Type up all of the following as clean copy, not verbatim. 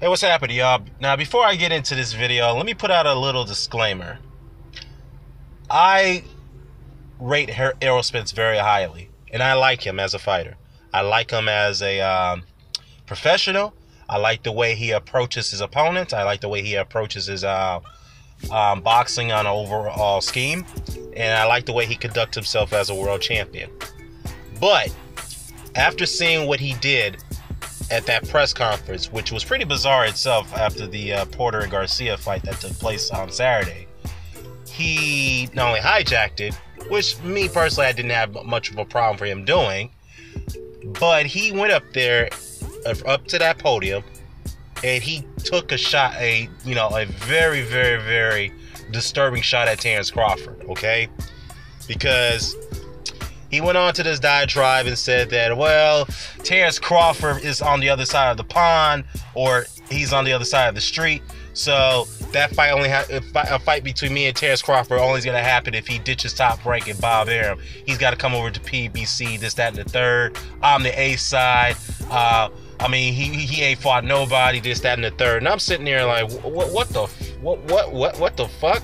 Hey, what's happening, y'all? Now, before I get into this video, let me put out a little disclaimer. I rate Errol Spence very highly, and I like him as a fighter. I like him as a professional. I like the way he approaches his opponents. I like the way he approaches his boxing on an overall scheme, and I like the way he conducts himself as a world champion. But after seeing what he did at that press conference, which was pretty bizarre itself after the Porter and Garcia fight that took place on Saturday, he not only hijacked it, which me personally I didn't have much of a problem for him doing, but he went up there, up to that podium, and he took a shot, a very, very, very disturbing shot at Terence Crawford, okay? Because he went on to this diatribe and said that, well, Terence Crawford is on the other side of the pond, or he's on the other side of the street. So that fight a fight between me and Terence Crawford only is going to happen if he ditches Top Rank and Bob Arum. He's got to come over to PBC, this, that, and the third. I'm the A side. I mean, he ain't fought nobody, this, that, and the third. And I'm sitting there like, what the fuck?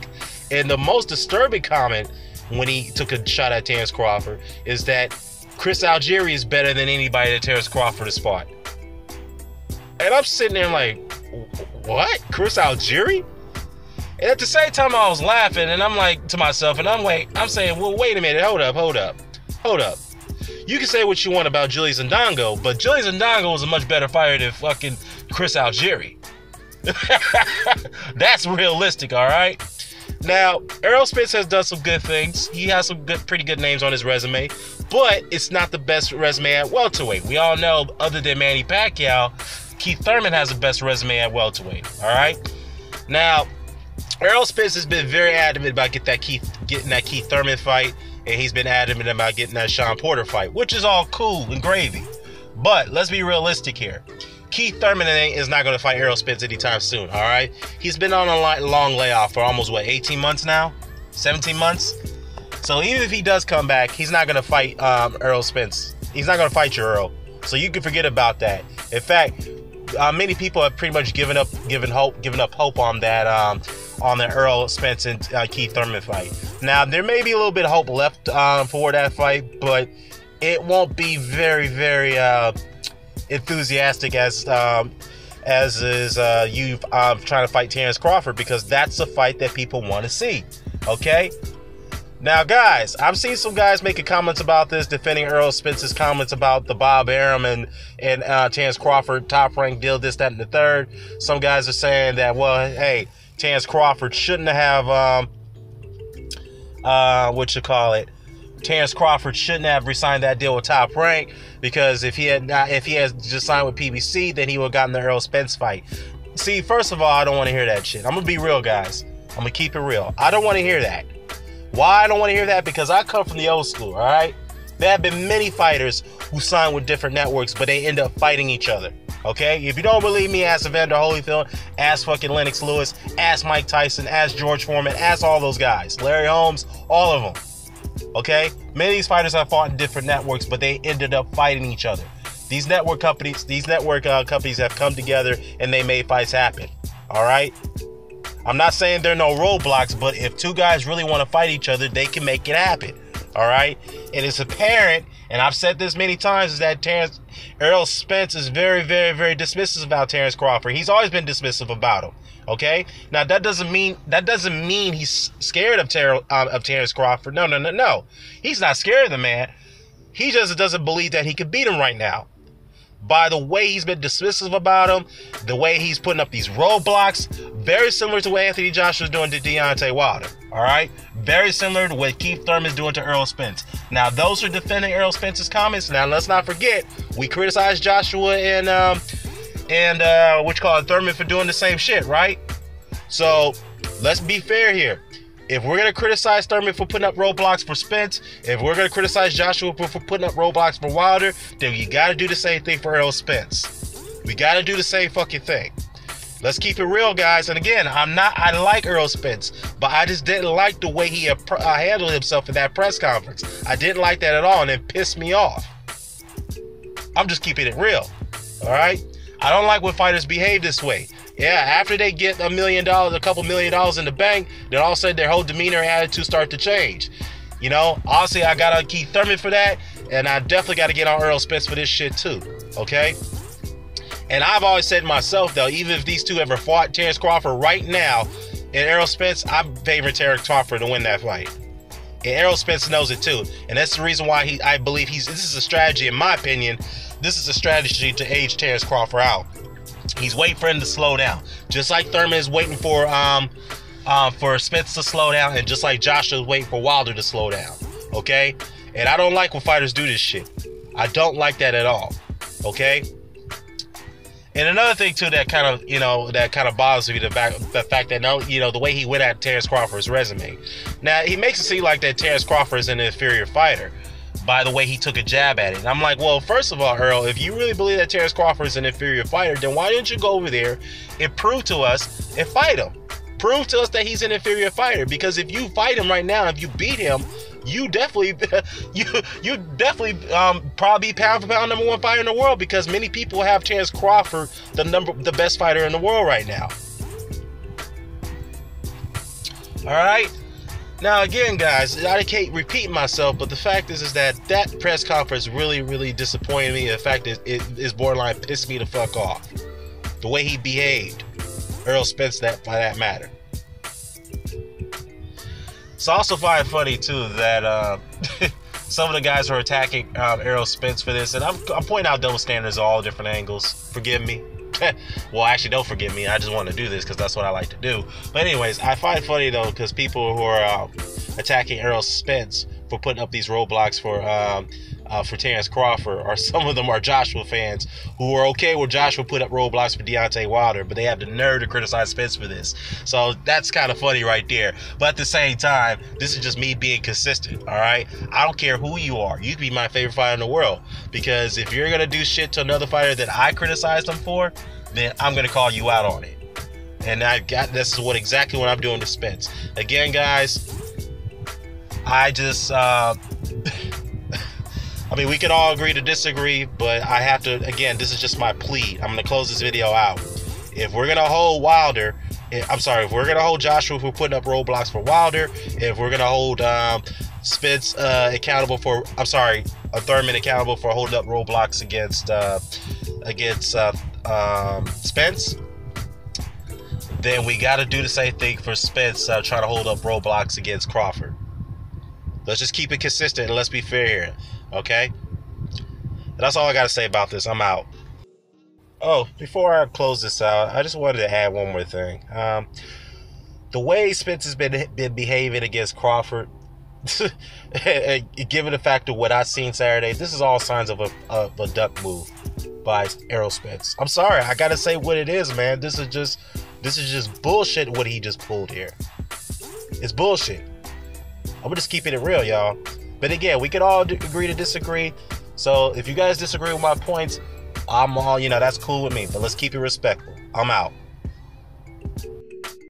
And the most disturbing comment when he took a shot at Terence Crawford is that Chris Algieri is better than anybody that Terence Crawford has fought. And I'm sitting there like, what? Chris Algieri? And at the same time I was laughing, and I'm like to myself, and I'm saying, well, wait a minute, hold up. You can say what you want about Julius Ndongo, but Julius Ndongo was a much better fighter than fucking Chris Algieri. That's realistic, all right? Now, Errol Spence has done some good things. He has some pretty good names on his resume, but it's not the best resume at welterweight. We all know, other than Manny Pacquiao, Keith Thurman has the best resume at welterweight. All right. Now, Errol Spence has been very adamant about getting that Keith Thurman fight, and he's been adamant about getting that Sean Porter fight, which is all cool and gravy. But let's be realistic here. Keith Thurman is not going to fight Errol Spence anytime soon, all right? He's been on a long layoff for almost, 18 months now? 17 months? So even if he does come back, he's not going to fight Errol Spence. He's not going to fight you, Errol. So you can forget about that. In fact, many people have pretty much given up hope on that, on the Errol Spence and Keith Thurman fight. Now, there may be a little bit of hope left for that fight, but it won't be very, very enthusiastic as is you trying to fight Terence Crawford, because that's a fight that people want to see. Okay. Now, guys, I've seen some guys making comments about this, defending Errol Spence's comments about the Bob Arum and Terence Crawford Top Rank deal, this, that, and the third. Some guys are saying that, well, hey, Terence Crawford shouldn't have Terence Crawford shouldn't have re-signed that deal with Top Rank, because if he had just signed with PBC, then he would have gotten the Errol Spence fight. See, first of all, I don't want to hear that shit. I'm gonna be real, guys. I'm gonna keep it real. I don't want to hear that. Why I don't want to hear that? Because I come from the old school, all right? There have been many fighters who signed with different networks, but they end up fighting each other, okay? If you don't believe me, ask Evander Holyfield, ask fucking Lennox Lewis, ask Mike Tyson, ask George Foreman, ask all those guys. Larry Holmes, all of them. Okay, many of these fighters have fought in different networks, but they ended up fighting each other. These network companies have come together and they made fights happen. All right, I'm not saying there are no roadblocks, but if two guys really want to fight each other, they can make it happen. All right, and it's apparent, and I've said this many times, is that Errol Spence is very, very, very dismissive about Terence Crawford. He's always been dismissive about him. Okay, now that doesn't mean he's scared of Terence Crawford. No. He's not scared of the man. He just doesn't believe that he could beat him right now. By the way he's been dismissive about him, the way he's putting up these roadblocks, very similar to what Anthony Joshua's doing to Deontay Wilder. All right, very similar to what Keith Thurman's doing to Errol Spence. Now, those are defending Errol Spence's comments. Now, let's not forget, we criticized Joshua and Thurman for doing the same shit, right? So let's be fair here. If we're going to criticize Thurman for putting up roadblocks for Spence, if we're going to criticize Joshua for putting up roadblocks for Wilder, then you got to do the same thing for Errol Spence. We got to do the same fucking thing. Let's keep it real, guys. And again, I like Errol Spence, but I just didn't like the way he handled himself in that press conference. I didn't like that at all, and it pissed me off. I'm just keeping it real. All right? I don't like when fighters behave this way. Yeah, after they get $1 million, a couple $1 million in the bank, then all of a sudden their whole demeanor and attitude start to change. You know, honestly, I gotta keep Thurman for that, and I definitely gotta get on Errol Spence for this shit too. Okay? And I've always said to myself, though, even if these two ever fought Terence Crawford right now and Errol Spence, I'm favoring Terence Crawford to win that fight. And Errol Spence knows it too. And that's the reason why I believe this is a strategy, in my opinion, this is a strategy to age Terence Crawford out. He's waiting for him to slow down. Just like Thurman is waiting for Spence to slow down, and just like Joshua is waiting for Wilder to slow down. Okay? And I don't like when fighters do this shit. I don't like that at all. Okay? And another thing too that kind of bothers me, the fact that the way he went at Terence Crawford's resume. Now he makes it seem like that Terence Crawford is an inferior fighter by the way he took a jab at it. And I'm like, well, first of all, Errol, if you really believe that Terence Crawford is an inferior fighter, then why didn't you go over there and prove to us and fight him? Prove to us that he's an inferior fighter. Because if you fight him right now, if you beat him, you definitely probably pound for pound #1 fighter in the world, because many people have Terence Crawford the best fighter in the world right now. All right. Now again, guys, I can't repeat myself, but the fact is that press conference really disappointed me. The fact is, it is borderline pissed me the fuck off. The way he behaved, Errol Spence, by that matter. So I also find it funny too that some of the guys are attacking Errol Spence for this, and I'm pointing out double standards at all different angles. Forgive me. Well, actually, don't forgive me. I just want to do this because that's what I like to do. But anyways, I find it funny though, because people who are attacking Errol Spence for putting up these roadblocks for Terence Crawford, or some of them are Joshua fans who are okay with Joshua put up roadblocks for Deontay Wilder, but they have the nerve to criticize Spence for this. So that's kind of funny right there. But at the same time, this is just me being consistent, all right? I don't care who you are. You can be my favorite fighter in the world, because if you're going to do shit to another fighter that I criticized them for, then I'm going to call you out on it. And this is exactly what I'm doing to Spence. Again, guys, I just... I mean, we can all agree to disagree, but I have to, again, this is just my plea. I'm going to close this video out. If we're going to hold if we're going to hold Joshua for putting up roadblocks for Wilder, if we're going to hold Spence accountable for, Thurman accountable for holding up roadblocks against Spence, then we got to do the same thing for Spence trying to hold up roadblocks against Crawford. Let's just keep it consistent and let's be fair here. Okay? That's all I got to say about this. I'm out. Oh, before I close this out, I just wanted to add one more thing. The way Spence has been behaving against Crawford, given the fact of what I've seen Saturday, this is all signs of a duck move by Errol Spence. I'm sorry, I gotta say what it is, man. This is just bullshit what he just pulled here. It's bullshit. I'm just keeping it real, y'all. But again, we can all agree to disagree. So if you guys disagree with my points, I'm all, that's cool with me. But let's keep it respectful. I'm out.